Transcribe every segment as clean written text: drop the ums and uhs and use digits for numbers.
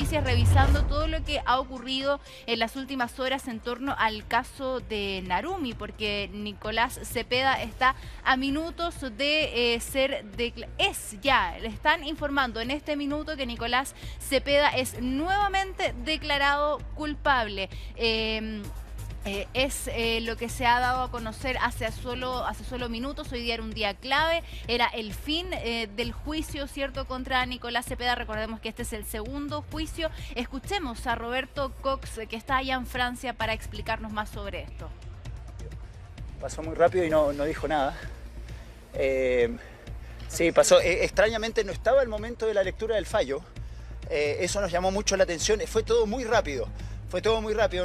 Noticias revisando todo lo que ha ocurrido en las últimas horas en torno al caso de Narumi, porque Nicolás Cepeda está a minutos de le están informando en este minuto que Nicolás Cepeda es nuevamente declarado culpable. Lo que se ha dado a conocer hace solo minutos. Hoy día era un día clave, era el fin del juicio, ¿cierto?, contra Nicolás Cepeda. Recordemos que este es el segundo juicio. Escuchemos a Roberto Cox, que está allá en Francia, para explicarnos más sobre esto. Pasó muy rápido y no dijo nada. Sí, pasó. Extrañamente no estaba el momento de la lectura del fallo. Eso nos llamó mucho la atención. Fue todo muy rápido.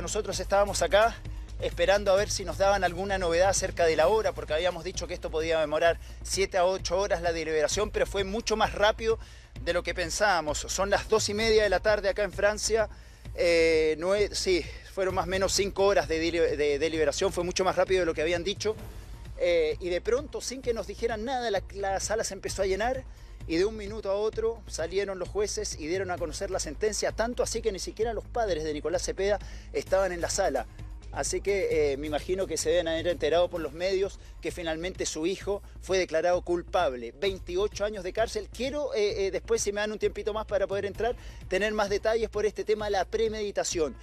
Nosotros estábamos acá esperando a ver si nos daban alguna novedad acerca de la hora, porque habíamos dicho que esto podía demorar 7 a 8 horas la deliberación, pero fue mucho más rápido de lo que pensábamos. Son las 2:30 de la tarde acá en Francia. Fueron más o menos 5 horas de deliberación, fue mucho más rápido de lo que habían dicho. Y de pronto, sin que nos dijeran nada, la sala se empezó a llenar. Y de un minuto a otro salieron los jueces y dieron a conocer la sentencia, tanto así que ni siquiera los padres de Nicolás Cepeda estaban en la sala. Así que me imagino que se deben haber enterado por los medios que finalmente su hijo fue declarado culpable. 28 años de cárcel. Quiero, después, si me dan un tiempito más para poder entrar, tener más detalles por este tema de la premeditación.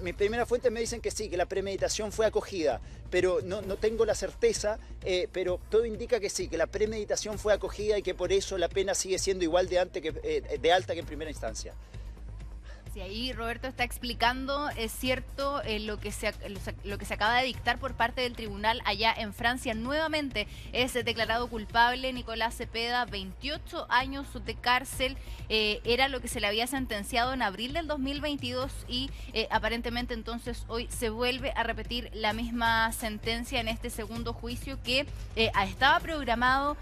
Mis primeras fuentes me dicen que sí, que la premeditación fue acogida, pero no tengo la certeza, pero todo indica que sí, que la premeditación fue acogida y que por eso la pena sigue siendo igual de alta que en primera instancia. Sí, ahí Roberto está explicando, es cierto, lo que se acaba de dictar por parte del tribunal allá en Francia. Nuevamente es declarado culpable Nicolás Cepeda, 28 años de cárcel. Era lo que se le había sentenciado en abril del 2022 y aparentemente entonces hoy se vuelve a repetir la misma sentencia en este segundo juicio que estaba programado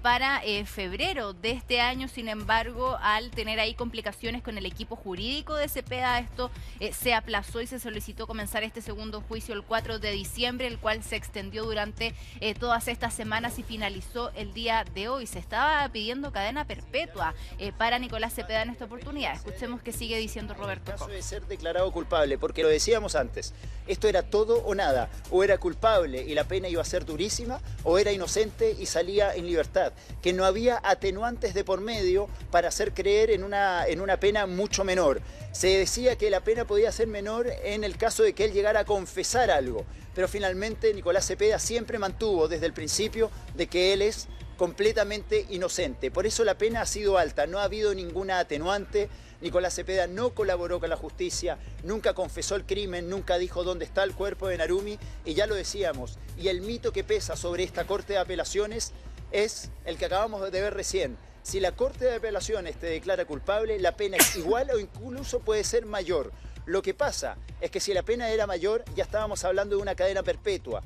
para febrero de este año. Sin embargo, al tener ahí complicaciones con el equipo jurídico de Cepeda, esto se aplazó y se solicitó comenzar este segundo juicio el 4 de diciembre, el cual se extendió durante todas estas semanas y finalizó el día de hoy. Se estaba pidiendo cadena perpetua para Nicolás Cepeda en esta oportunidad. Escuchemos qué sigue diciendo Roberto Cox. El caso de ser declarado culpable, porque lo decíamos antes, esto era todo o nada. O era culpable y la pena iba a ser durísima, o era inocente y salía en libertad. Que no había atenuantes de por medio para hacer creer en una pena mucho menor. Se decía que la pena podía ser menor en el caso de que él llegara a confesar algo, pero finalmente Nicolás Cepeda siempre mantuvo desde el principio de que él es completamente inocente. Por eso la pena ha sido alta, no ha habido ninguna atenuante. Nicolás Cepeda no colaboró con la justicia, nunca confesó el crimen, nunca dijo dónde está el cuerpo de Narumi, y ya lo decíamos. Y el mito que pesa sobre esta Corte de Apelaciones es el que acabamos de ver recién. Si la Corte de Apelaciones te declara culpable, la pena es igual o incluso puede ser mayor. Lo que pasa es que si la pena era mayor, ya estábamos hablando de una cadena perpetua,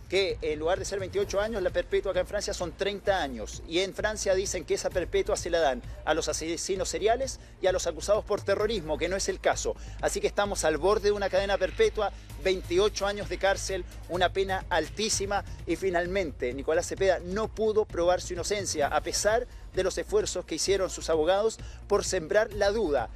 que en lugar de ser 28 años, la perpetua acá en Francia son 30 años. Y en Francia dicen que esa perpetua se la dan a los asesinos seriales y a los acusados por terrorismo, que no es el caso. Así que estamos al borde de una cadena perpetua, 28 años de cárcel, una pena altísima. Y finalmente, Nicolás Cepeda no pudo probar su inocencia, a pesar de los esfuerzos que hicieron sus abogados por sembrar la duda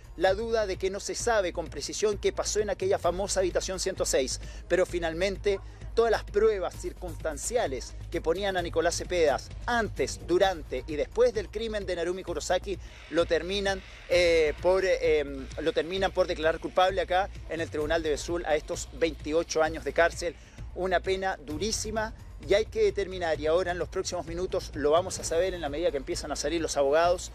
de que no se sabe con precisión qué pasó en aquella famosa habitación 106. Pero finalmente, todas las pruebas circunstanciales que ponían a Nicolás Cepeda antes, durante y después del crimen de Narumi Kurosaki lo terminan por declarar culpable acá en el Tribunal de Vesoul a estos 28 años de cárcel. Una pena durísima. Y hay que determinar, y ahora en los próximos minutos lo vamos a saber en la medida que empiezan a salir los abogados,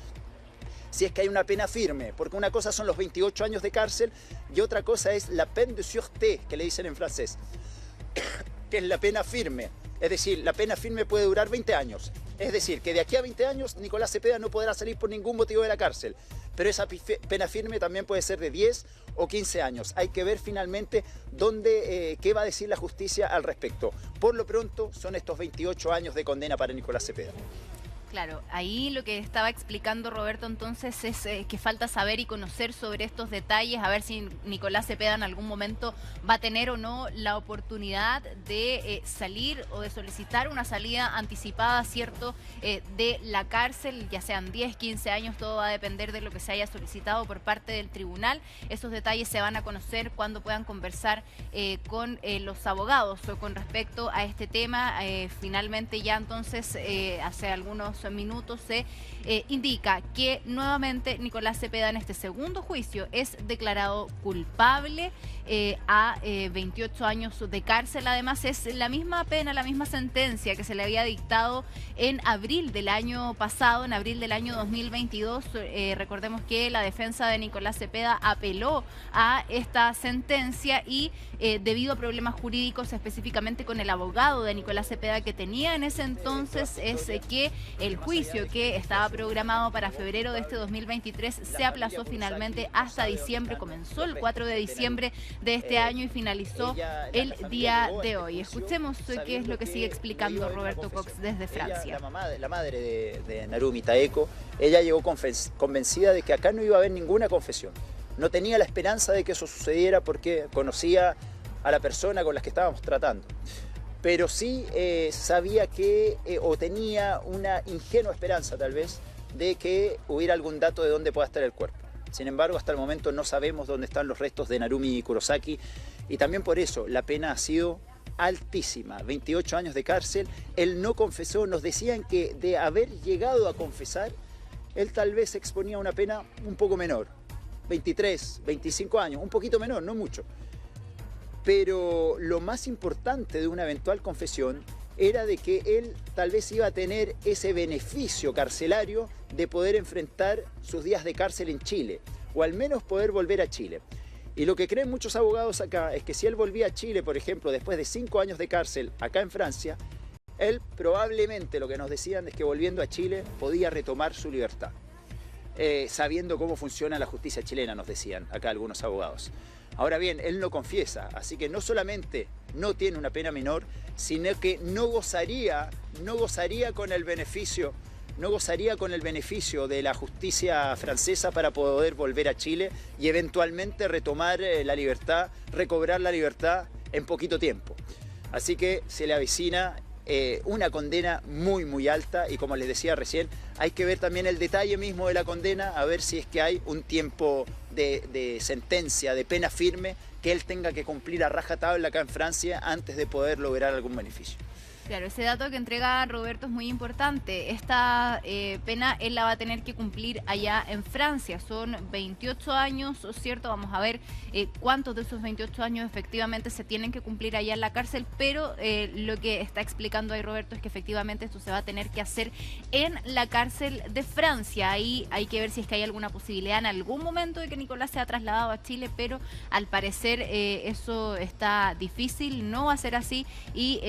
si es que hay una pena firme, porque una cosa son los 28 años de cárcel y otra cosa es la peine de sûreté, que le dicen en francés, que es la pena firme. Es decir, la pena firme puede durar 20 años. Es decir, que de aquí a 20 años Nicolás Cepeda no podrá salir por ningún motivo de la cárcel. Pero esa pena firme también puede ser de 10 o 15 años. Hay que ver finalmente qué va a decir la justicia al respecto. Por lo pronto son estos 28 años de condena para Nicolás Cepeda. Claro, ahí lo que estaba explicando Roberto entonces es que falta saber y conocer sobre estos detalles, a ver si Nicolás Cepeda en algún momento va a tener o no la oportunidad de salir o de solicitar una salida anticipada, ¿cierto?, de la cárcel, ya sean 10, 15 años, todo va a depender de lo que se haya solicitado por parte del tribunal. Esos detalles se van a conocer cuando puedan conversar con los abogados o con respecto a este tema. Finalmente ya entonces hace algunos minutos se indica que nuevamente Nicolás Cepeda en este segundo juicio es declarado culpable a 28 años de cárcel. Además es la misma pena, la misma sentencia que se le había dictado en abril del año pasado, en abril del año 2022. Recordemos que la defensa de Nicolás Cepeda apeló a esta sentencia y debido a problemas jurídicos, específicamente con el abogado de Nicolás Cepeda que tenía en ese entonces, es que el juicio que estaba programado para febrero de este 2023 se aplazó finalmente hasta diciembre. Comenzó el 4 de diciembre de este año y finalizó el día de hoy. Escuchemos qué es lo que sigue explicando Roberto Cox desde Francia. La madre de Narumi Taeko, ella llegó convencida de que acá no iba a haber ninguna confesión. No tenía la esperanza de que eso sucediera porque conocía a la persona con la que estábamos tratando. Pero sí sabía que, o tenía una ingenua esperanza tal vez, de que hubiera algún dato de dónde pueda estar el cuerpo. Sin embargo, hasta el momento no sabemos dónde están los restos de Narumi Kurosaki y también por eso la pena ha sido altísima, 28 años de cárcel. Él no confesó, nos decían que de haber llegado a confesar, él tal vez exponía una pena un poco menor, 23, 25 años, un poquito menor, no mucho. Pero lo más importante de una eventual confesión era de que él tal vez iba a tener ese beneficio carcelario de poder enfrentar sus días de cárcel en Chile, o al menos poder volver a Chile. Y lo que creen muchos abogados acá es que si él volvía a Chile, por ejemplo, después de 5 años de cárcel acá en Francia, él probablemente, lo que nos decían es que volviendo a Chile podía retomar su libertad. Sabiendo cómo funciona la justicia chilena, nos decían acá algunos abogados. Ahora bien, él no confiesa, así que no solamente no tiene una pena menor, sino que no gozaría con el beneficio de la justicia francesa para poder volver a Chile y eventualmente retomar la libertad, recobrar la libertad en poquito tiempo. Así que se le avecina una condena muy muy alta y como les decía recién, hay que ver también el detalle mismo de la condena, a ver si es que hay un tiempo de sentencia, de pena firme, que él tenga que cumplir a rajatabla acá en Francia antes de poder lograr algún beneficio. Claro, ese dato que entrega Roberto es muy importante. Esta pena él la va a tener que cumplir allá en Francia. Son 28 años, ¿cierto? Vamos a ver cuántos de esos 28 años efectivamente se tienen que cumplir allá en la cárcel, pero lo que está explicando ahí Roberto es que efectivamente esto se va a tener que hacer en la cárcel de Francia. Ahí hay que ver si es que hay alguna posibilidad en algún momento de que Nicolás sea trasladado a Chile, pero al parecer eso está difícil, no va a ser así y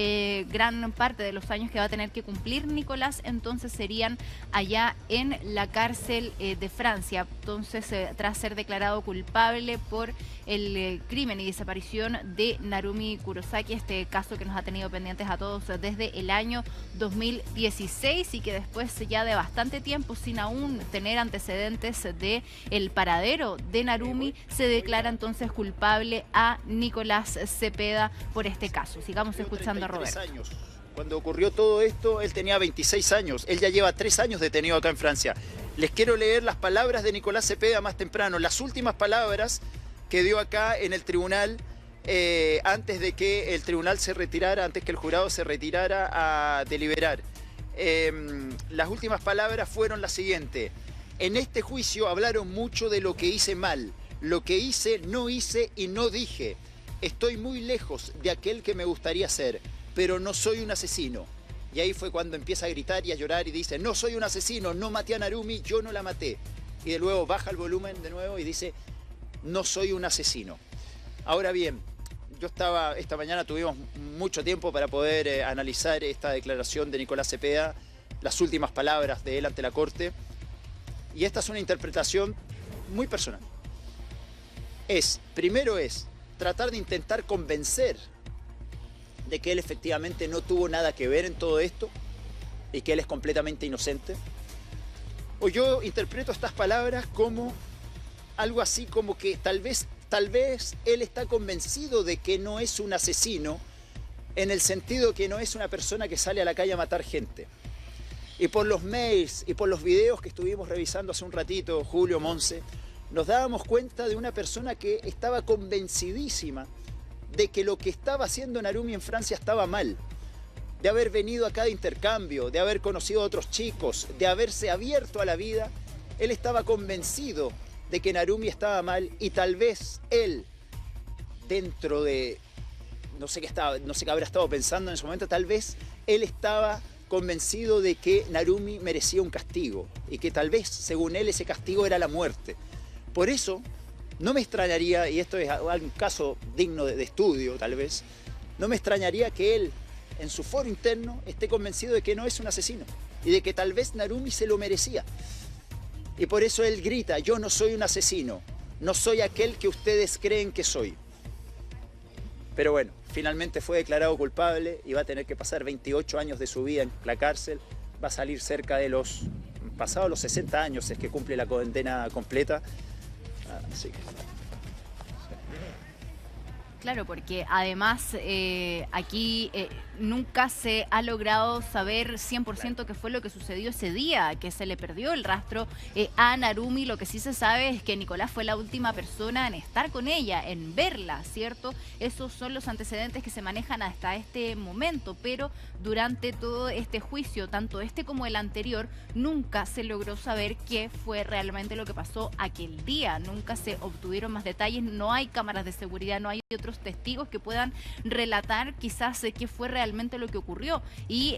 gran parte de los años que va a tener que cumplir Nicolás entonces serían allá en la cárcel de Francia. Entonces tras ser declarado culpable por el crimen y desaparición de Narumi Kurosaki, este caso que nos ha tenido pendientes a todos desde el año 2016 y que después ya de bastante tiempo sin aún tener antecedentes de el paradero de Narumi, se declara entonces culpable a Nicolás Cepeda por este caso. Sigamos escuchando a Roberto. Cuando ocurrió todo esto, él tenía 26 años. Él ya lleva 3 años detenido acá en Francia. Les quiero leer las palabras de Nicolás Cepeda más temprano, las últimas palabras que dio acá en el tribunal antes de que el tribunal se retirara, antes que el jurado se retirara a deliberar. Las últimas palabras fueron las siguientes. En este juicio hablaron mucho de lo que hice mal, lo que hice, no hice y no dije. Estoy muy lejos de aquel que me gustaría ser, pero no soy un asesino. Y ahí fue cuando empieza a gritar y a llorar y dice, no soy un asesino, no maté a Narumi, yo no la maté. Y de luego baja el volumen de nuevo y dice, no soy un asesino. Ahora bien, esta mañana tuvimos mucho tiempo para poder analizar esta declaración de Nicolás Cepeda, las últimas palabras de él ante la corte. Y esta es una interpretación muy personal. Primero es tratar de intentar convencer de que él efectivamente no tuvo nada que ver en todo esto, y que él es completamente inocente? O yo interpreto estas palabras como algo así como que tal vez él está convencido de que no es un asesino, en el sentido que no es una persona que sale a la calle a matar gente. Y por los mails y por los videos que estuvimos revisando hace un ratito, Julio, Monse, nos dábamos cuenta de una persona que estaba convencidísima de que lo que estaba haciendo Narumi en Francia estaba mal, de haber venido acá de intercambio, de haber conocido a otros chicos, de haberse abierto a la vida. Él estaba convencido de que Narumi estaba mal y tal vez él, dentro de, no sé qué habrá estado pensando en ese momento, tal vez él estaba convencido de que Narumi merecía un castigo y que tal vez, según él, ese castigo era la muerte. Por eso, no me extrañaría, y esto es un caso digno de estudio tal vez, no me extrañaría que él, en su foro interno, esté convencido de que no es un asesino y de que tal vez Narumi se lo merecía. Y por eso él grita: yo no soy un asesino, no soy aquel que ustedes creen que soy. Pero bueno, finalmente fue declarado culpable y va a tener que pasar 28 años de su vida en la cárcel. Va a salir cerca de pasados los 60 años, es que cumple la condena completa. Así que... Claro, porque además aquí nunca se ha logrado saber 100% qué fue lo que sucedió ese día, que se le perdió el rastro a Narumi. Lo que sí se sabe es que Nicolás fue la última persona en estar con ella, en verla, ¿cierto? Esos son los antecedentes que se manejan hasta este momento, pero durante todo este juicio, tanto este como el anterior, nunca se logró saber qué fue realmente lo que pasó aquel día. Nunca se obtuvieron más detalles, no hay cámaras de seguridad, no hay otros testigos que puedan relatar quizás qué fue realmente lo que ocurrió, y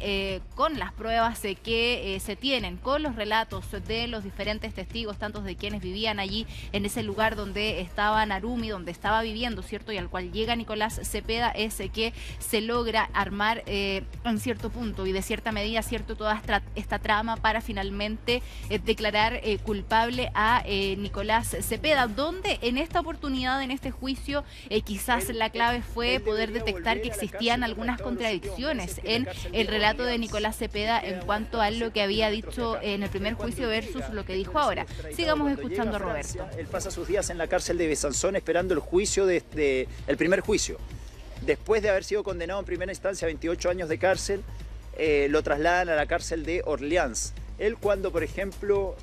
con las pruebas que se tienen, con los relatos de los diferentes testigos, tantos de quienes vivían allí en ese lugar donde estaba Narumi, donde estaba viviendo, ¿cierto? Y al cual llega Nicolás Cepeda, es que se logra armar en cierto punto y de cierta medida, ¿cierto?, toda esta trama para finalmente declarar culpable a Nicolás Cepeda, donde en esta oportunidad, en este juicio, quizás la clave fue poder detectar que existían algunas contradicciones en el relato de Nicolás Cepeda en cuanto a lo que había dicho en el primer juicio versus lo que dijo ahora. Sigamos escuchando a Roberto. Él pasa sus días en la cárcel de Besanzón esperando el juicio el primer juicio. Después de haber sido condenado en primera instancia a 28 años de cárcel, lo trasladan a la cárcel de Orleans. Él, cuando, por ejemplo,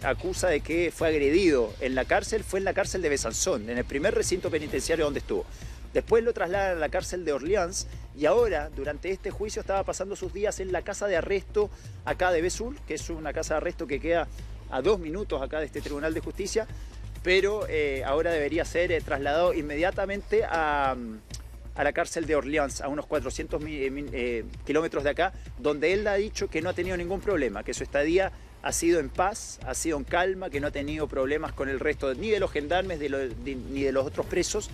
acusa de que fue agredido en la cárcel, fue en la cárcel de Besanzón, en el primer recinto penitenciario donde estuvo. Después lo trasladan a la cárcel de Orleans y ahora, durante este juicio, estaba pasando sus días en la casa de arresto acá de Vesoul, que es una casa de arresto que queda a 2 minutos acá de este Tribunal de Justicia, pero ahora debería ser trasladado inmediatamente a la cárcel de Orleans, a unos 400 kilómetros de acá, donde él ha dicho que no ha tenido ningún problema, que su estadía ha sido en paz, ha sido en calma, que no ha tenido problemas con el resto ni de los gendarmes ni de los otros presos.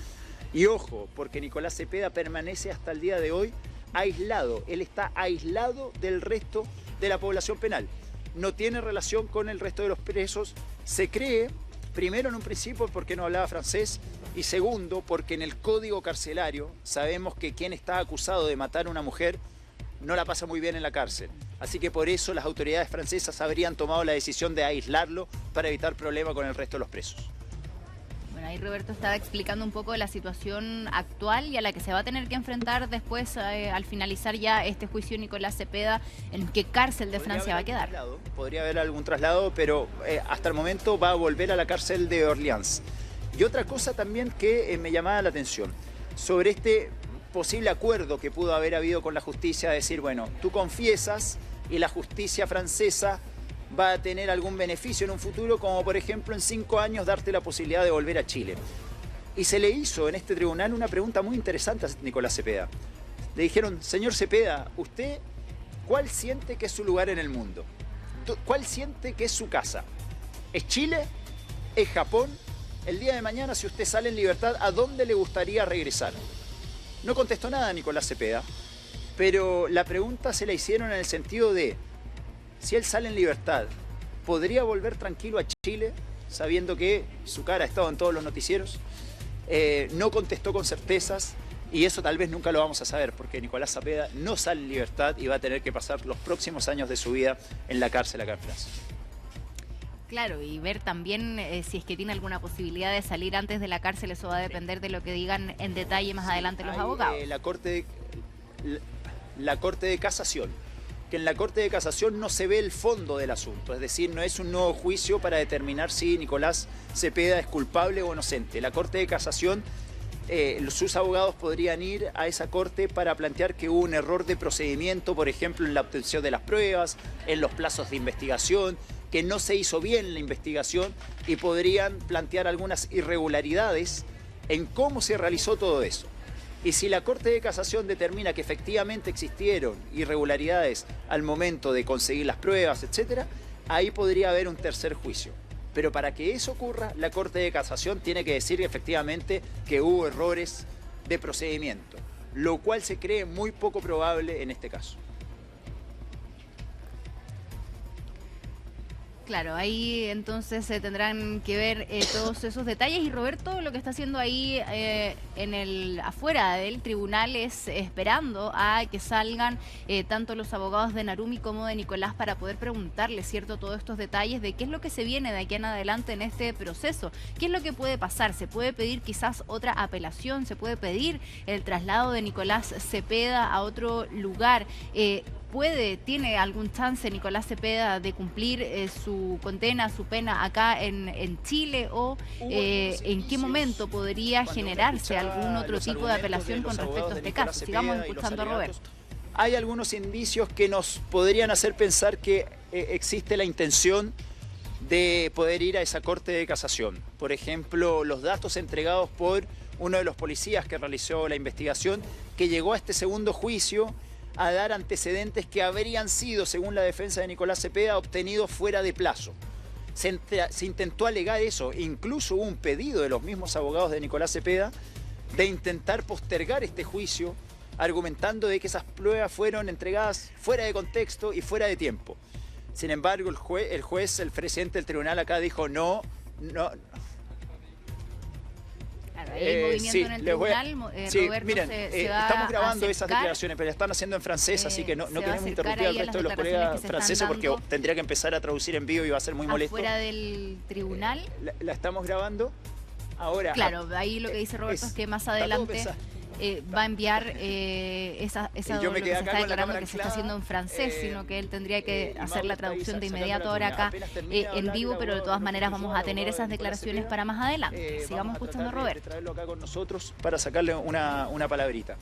Y ojo, porque Nicolás Cepeda permanece hasta el día de hoy aislado. Él está aislado del resto de la población penal. No tiene relación con el resto de los presos. Se cree, primero en un principio porque no hablaba francés, y segundo porque en el código carcelario sabemos que quien está acusado de matar a una mujer no la pasa muy bien en la cárcel. Así que por eso las autoridades francesas habrían tomado la decisión de aislarlo para evitar problemas con el resto de los presos. Bueno, ahí Roberto estaba explicando un poco de la situación actual y a la que se va a tener que enfrentar después, al finalizar ya este juicio Nicolás Cepeda, en qué cárcel de Francia va a quedar. Podría haber algún traslado, pero hasta el momento va a volver a la cárcel de Orleans. Y otra cosa también que me llamaba la atención, sobre este posible acuerdo que pudo haber habido con la justicia, de decir, bueno, tú confiesas y la justicia francesa va a tener algún beneficio en un futuro, como por ejemplo en 5 años darte la posibilidad de volver a Chile. Y se le hizo en este tribunal una pregunta muy interesante a Nicolás Cepeda. Le dijeron: señor Cepeda, ¿usted cuál siente que es su lugar en el mundo? ¿Cuál siente que es su casa? ¿Es Chile? ¿Es Japón? El día de mañana, si usted sale en libertad, ¿a dónde le gustaría regresar? No contestó nada Nicolás Cepeda, pero la pregunta se la hicieron en el sentido de: si él sale en libertad, ¿podría volver tranquilo a Chile, sabiendo que su cara ha estado en todos los noticieros? No contestó con certezas, Y eso tal vez nunca lo vamos a saber, porque Nicolás Cepeda no sale en libertad y va a tener que pasar los próximos años de su vida en la cárcel acá en Francia. Claro, y ver también si es que tiene alguna posibilidad de salir antes de la cárcel, eso va a depender de lo que digan en detalle más adelante los abogados. La Corte de Casación, que en la Corte de Casación no se ve el fondo del asunto, es decir, no es un nuevo juicio para determinar si Nicolás Cepeda es culpable o inocente. La Corte de Casación, sus abogados podrían ir a esa corte para plantear que hubo un error de procedimiento, por ejemplo, en la obtención de las pruebas, en los plazos de investigación, que no se hizo bien la investigación y podrían plantear algunas irregularidades en cómo se realizó todo eso. Y si la Corte de Casación determina que efectivamente existieron irregularidades al momento de conseguir las pruebas, etc., ahí podría haber un tercer juicio. Pero para que eso ocurra, la Corte de Casación tiene que decir efectivamente que hubo errores de procedimiento, lo cual se cree muy poco probable en este caso. Claro, ahí entonces se tendrán que ver todos esos detalles. Y Roberto lo que está haciendo ahí afuera del tribunal es esperando a que salgan tanto los abogados de Narumi como de Nicolás para poder preguntarle, ¿cierto?, todos estos detalles de qué es lo que se viene de aquí en adelante en este proceso. ¿Qué es lo que puede pasar? ¿Se puede pedir quizás otra apelación? ¿Se puede pedir el traslado de Nicolás Cepeda a otro lugar? ¿Tiene algún chance Nicolás Cepeda de cumplir su condena, su pena acá en Chile? ¿O en qué momento podría generarse algún otro tipo de apelación con respecto a este caso? Sigamos escuchando a Roberto. Hay algunos indicios que nos podrían hacer pensar que existe la intención de poder ir a esa Corte de Casación. Por ejemplo, los datos entregados por uno de los policías que realizó la investigación, que llegó a este segundo juicio a dar antecedentes que habrían sido, según la defensa de Nicolás Cepeda, obtenidos fuera de plazo. Se intentó alegar eso, incluso hubo un pedido de los mismos abogados de Nicolás Cepeda de intentar postergar este juicio, argumentando de que esas pruebas fueron entregadas fuera de contexto y fuera de tiempo. Sin embargo, el presidente del tribunal acá dijo no. Hay movimiento en el tribunal, Roberto, miren, estamos grabando esas declaraciones, pero las están haciendo en francés, así que no queremos interrumpir al resto de los colegas franceses porque tendría que empezar a traducir en vivo y va a ser muy molesto. Fuera del tribunal. La estamos grabando ahora. Claro, ahí lo que dice Roberto es que más adelante va a enviar lo que se está declarando que se está haciendo en francés, sino que él tendría que hacer la traducción de inmediato ahora acá en vivo, pero de todas maneras vamos a tener esas declaraciones para más adelante. Sigamos escuchando a Roberto. Traerlo acá con nosotros para sacarle una palabrita.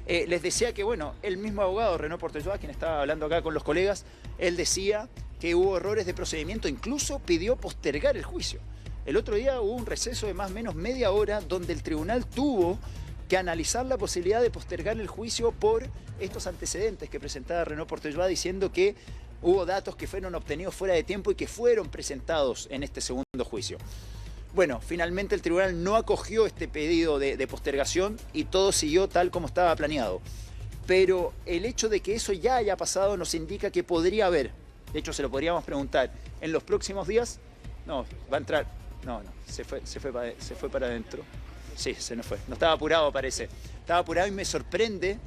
Les decía que, bueno, el mismo abogado, Renaud Portellois, quien estaba hablando acá con los colegas, él decía que hubo errores de procedimiento, incluso pidió postergar el juicio. El otro día hubo un receso de más o menos media hora donde el tribunal tuvo que analizar la posibilidad de postergar el juicio por estos antecedentes que presentaba Renaud Portellois, diciendo que hubo datos que fueron obtenidos fuera de tiempo y que fueron presentados en este segundo juicio. Bueno, finalmente el tribunal no acogió este pedido de postergación y todo siguió tal como estaba planeado. Pero el hecho de que eso ya haya pasado nos indica que podría haber, de hecho se lo podríamos preguntar, en los próximos días, no, va a entrar, no, se fue para adentro. Sí, se nos fue. No estaba apurado, parece. Estaba apurado y me sorprende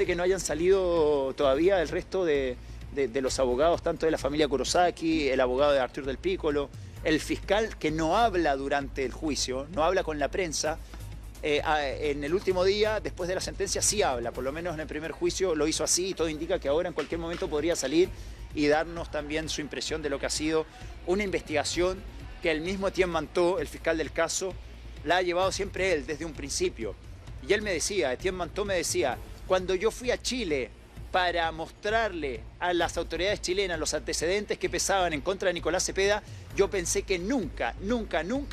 que no hayan salido todavía el resto de los abogados, tanto de la familia Kurosaki, el abogado de Artur del Piccolo, el fiscal que no habla durante el juicio, no habla con la prensa. En el último día, después de la sentencia, sí habla. Por lo menos en el primer juicio lo hizo así y todo indica que ahora en cualquier momento podría salir y darnos también su impresión de lo que ha sido una investigación que el mismo Etienne Manteau, el fiscal del caso, la ha llevado siempre él desde un principio. Y él me decía, Etienne Manteau me decía, cuando yo fui a Chile para mostrarle a las autoridades chilenas los antecedentes que pesaban en contra de Nicolás Cepeda, yo pensé que nunca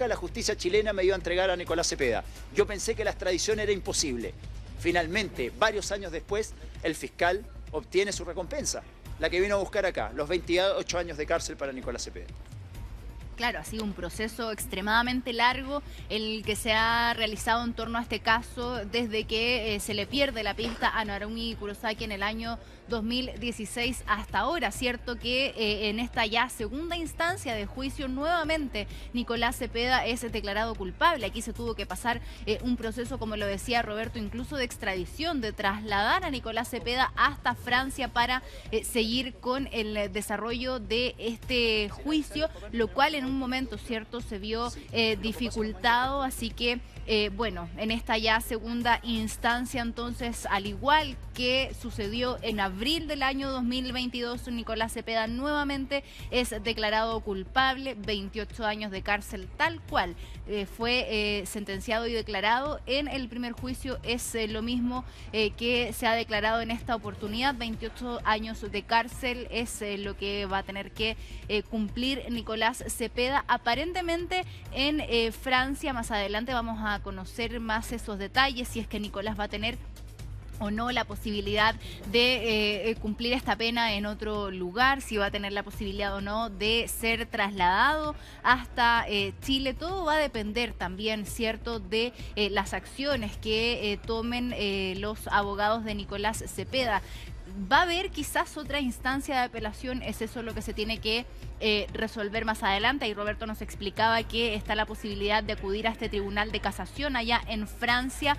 la justicia chilena me iba a entregar a Nicolás Cepeda. Yo pensé que la extradición era imposible. Finalmente, varios años después, el fiscal obtiene su recompensa, la que vino a buscar acá, los 28 años de cárcel para Nicolás Cepeda. Claro, ha sido un proceso extremadamente largo el que se ha realizado en torno a este caso desde que se le pierde la pista a Narumi Kurosaki en el año 2016 hasta ahora. Cierto que en esta ya segunda instancia de juicio nuevamente Nicolás Cepeda es declarado culpable. Aquí se tuvo que pasar un proceso, como lo decía Roberto, incluso de extradición, de trasladar a Nicolás Cepeda hasta Francia para seguir con el desarrollo de este juicio, lo cual en un momento, cierto, se vio dificultado, así que bueno, en esta ya segunda instancia, entonces, al igual que sucedió en abril del año 2022, Nicolás Cepeda nuevamente es declarado culpable, 28 años de cárcel tal cual fue sentenciado y declarado en el primer juicio. Es lo mismo que se ha declarado en esta oportunidad, 28 años de cárcel es lo que va a tener que cumplir Nicolás Cepeda, aparentemente en Francia. Más adelante vamos a conocer más esos detalles, si es que Nicolás va a tener o no la posibilidad de cumplir esta pena en otro lugar, si va a tener la posibilidad o no de ser trasladado hasta Chile. Todo va a depender también, cierto, de las acciones que tomen los abogados de Nicolás Cepeda. Va a haber quizás otra instancia de apelación, es eso lo que se tiene que resolver más adelante. Y Roberto nos explicaba que está la posibilidad de acudir a este tribunal de casación allá en Francia,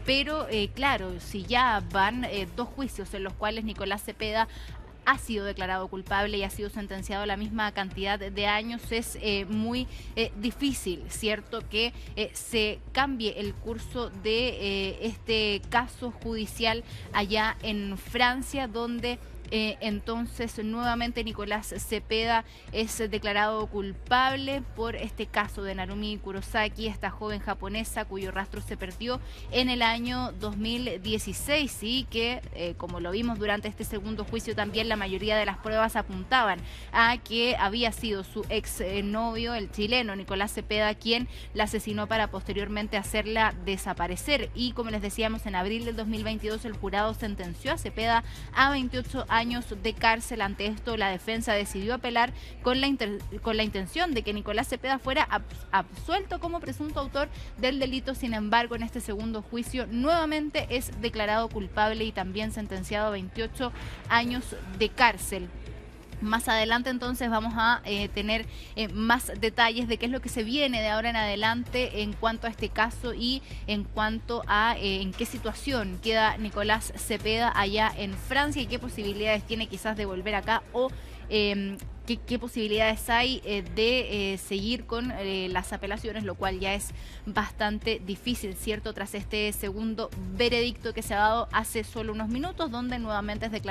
pero claro, si ya van dos juicios en los cuales Nicolás Cepeda ha sido declarado culpable y ha sido sentenciado a la misma cantidad de años, es muy difícil, ¿cierto?, que se cambie el curso de este caso judicial allá en Francia, donde entonces nuevamente Nicolás Cepeda es declarado culpable por este caso de Narumi Kurosaki, esta joven japonesa cuyo rastro se perdió en el año 2016 y que, como lo vimos durante este segundo juicio, también la mayoría de las pruebas apuntaban a que había sido su ex novio, el chileno Nicolás Cepeda, quien la asesinó para posteriormente hacerla desaparecer. Y como les decíamos, en abril del 2022 el jurado sentenció a Cepeda a 28 años de cárcel. Ante esto, la defensa decidió apelar con la intención de que Nicolás Cepeda fuera absuelto como presunto autor del delito. Sin embargo, en este segundo juicio nuevamente es declarado culpable y también sentenciado a 28 años de cárcel. Más adelante entonces vamos a tener más detalles de qué es lo que se viene de ahora en adelante en cuanto a este caso y en cuanto a en qué situación queda Nicolás Cepeda allá en Francia y qué posibilidades tiene quizás de volver acá o qué posibilidades hay de seguir con las apelaciones, lo cual ya es bastante difícil, ¿cierto?, tras este segundo veredicto que se ha dado hace solo unos minutos, donde nuevamente es declarado